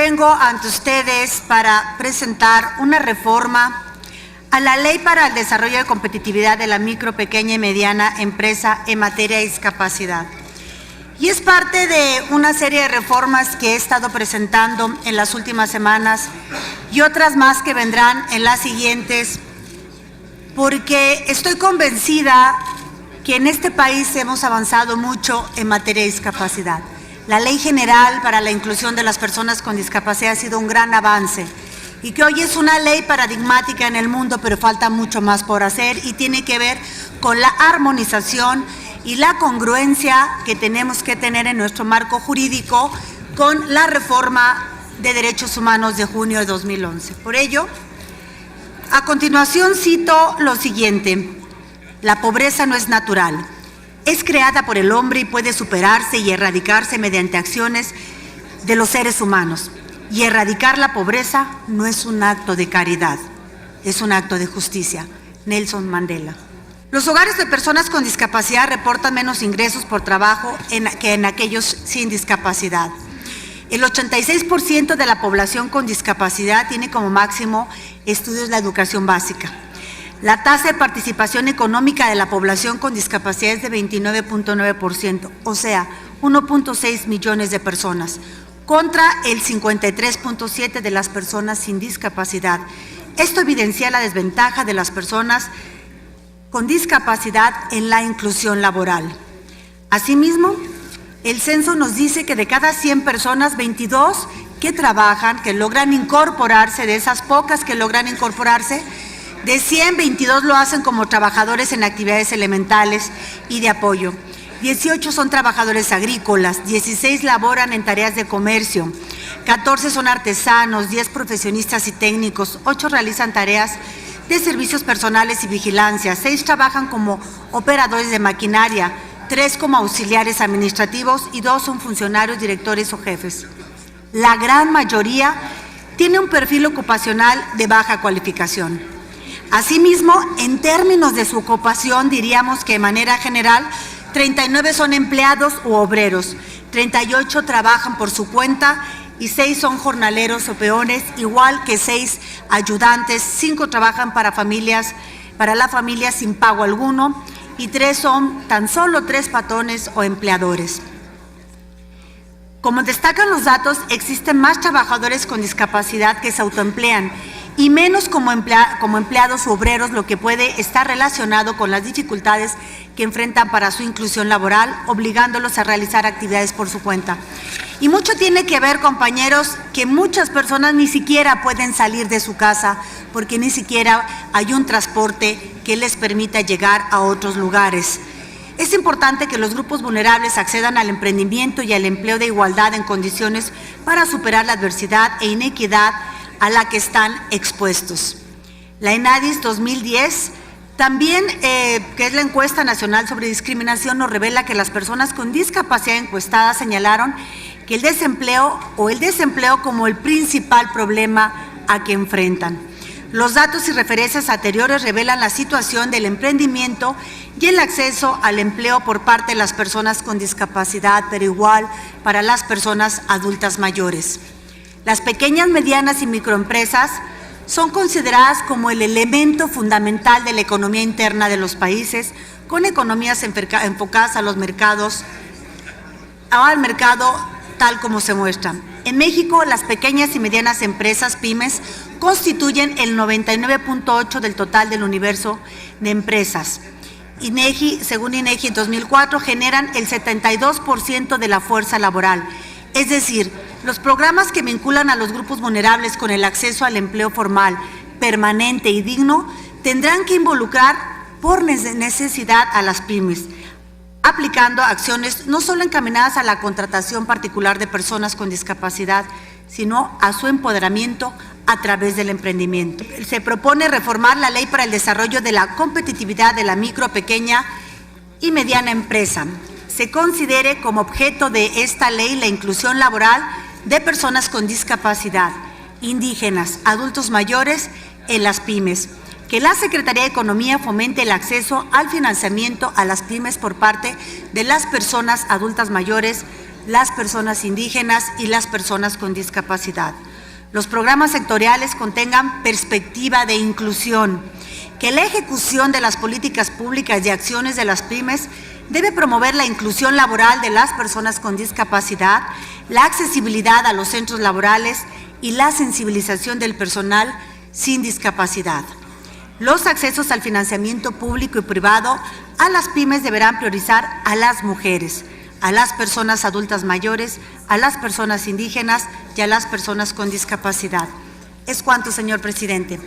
vengo ante ustedes para presentar una reforma a la Ley para el Desarrollo de Competitividad de la Micro, Pequeña y Mediana Empresa en materia de discapacidad. Y es parte de una serie de reformas que he estado presentando en las últimas semanas y otras más que vendrán en las siguientes, porque estoy convencida que en este país hemos avanzado mucho en materia de discapacidad. La Ley General para la Inclusión de las Personas con Discapacidad ha sido un gran avance y que hoy es una ley paradigmática en el mundo, pero falta mucho más por hacer y tiene que ver con la armonización y la congruencia que tenemos que tener en nuestro marco jurídico con la reforma de derechos humanos de junio de 2011. Por ello, a continuación cito lo siguiente: la pobreza no es natural, es creada por el hombre y puede superarse y erradicarse mediante acciones de los seres humanos. Y erradicar la pobreza no es un acto de caridad, es un acto de justicia. Nelson Mandela. Los hogares de personas con discapacidad reportan menos ingresos por trabajo que en aquellos sin discapacidad. El 86% de la población con discapacidad tiene como máximo estudios de la educación básica. La tasa de participación económica de la población con discapacidad es de 29.9%, o sea, 1.6 millones de personas, contra el 53.7% de las personas sin discapacidad. Esto evidencia la desventaja de las personas con discapacidad en la inclusión laboral. Asimismo, el censo nos dice que de cada 100 personas, 22 que trabajan, que logran incorporarse, de esas pocas que logran incorporarse, de 100, 22 lo hacen como trabajadores en actividades elementales y de apoyo. 18 son trabajadores agrícolas, 16 laboran en tareas de comercio, 14 son artesanos, 10 profesionistas y técnicos, 8 realizan tareas de servicios personales y vigilancia, 6 trabajan como operadores de maquinaria, 3 como auxiliares administrativos y 2 son funcionarios, directores o jefes. La gran mayoría tiene un perfil ocupacional de baja cualificación. Asimismo, en términos de su ocupación, diríamos que de manera general, 39 son empleados u obreros, 38 trabajan por su cuenta y 6 son jornaleros o peones, igual que 6 ayudantes, 5 trabajan para la familia sin pago alguno y 3 son tan solo 3 patrones o empleadores. Como destacan los datos, existen más trabajadores con discapacidad que se autoemplean y menos como empleados u obreros, lo que puede estar relacionado con las dificultades que enfrentan para su inclusión laboral, obligándolos a realizar actividades por su cuenta. Y mucho tiene que ver, compañeros, que muchas personas ni siquiera pueden salir de su casa porque ni siquiera hay un transporte que les permita llegar a otros lugares. Es importante que los grupos vulnerables accedan al emprendimiento y al empleo de igualdad en condiciones para superar la adversidad e inequidad a la que están expuestos. La ENADIS 2010 también, que es la encuesta nacional sobre discriminación, nos revela que las personas con discapacidad encuestadas señalaron que el desempleo como el principal problema a que enfrentan. Los datos y referencias anteriores revelan la situación del emprendimiento y el acceso al empleo por parte de las personas con discapacidad, pero igual para las personas adultas mayores. Las pequeñas, medianas y microempresas son consideradas como el elemento fundamental de la economía interna de los países, con economías enfocadas a los mercados, al mercado tal como se muestra. En México, las pequeñas y medianas empresas, pymes, constituyen el 99.8% del total del universo de empresas. Según INEGI, en 2004 generan el 72% de la fuerza laboral. Es decir, los programas que vinculan a los grupos vulnerables con el acceso al empleo formal, permanente y digno, tendrán que involucrar por necesidad a las pymes, aplicando acciones no solo encaminadas a la contratación particular de personas con discapacidad, sino a su empoderamiento a través del emprendimiento. Se propone reformar la Ley para el Desarrollo de la Competitividad de la Micro, Pequeña y Mediana Empresa. Se considere como objeto de esta ley la inclusión laboral de personas con discapacidad, indígenas, adultos mayores en las pymes. Que la Secretaría de Economía fomente el acceso al financiamiento a las pymes por parte de las personas adultas mayores, las personas indígenas y las personas con discapacidad. Los programas sectoriales contengan perspectiva de inclusión, que la ejecución de las políticas públicas y acciones de las pymes debe promover la inclusión laboral de las personas con discapacidad, la accesibilidad a los centros laborales y la sensibilización del personal sin discapacidad. Los accesos al financiamiento público y privado a las pymes deberán priorizar a las mujeres, a las personas adultas mayores, a las personas indígenas y a las personas con discapacidad. Es cuanto, señor presidente.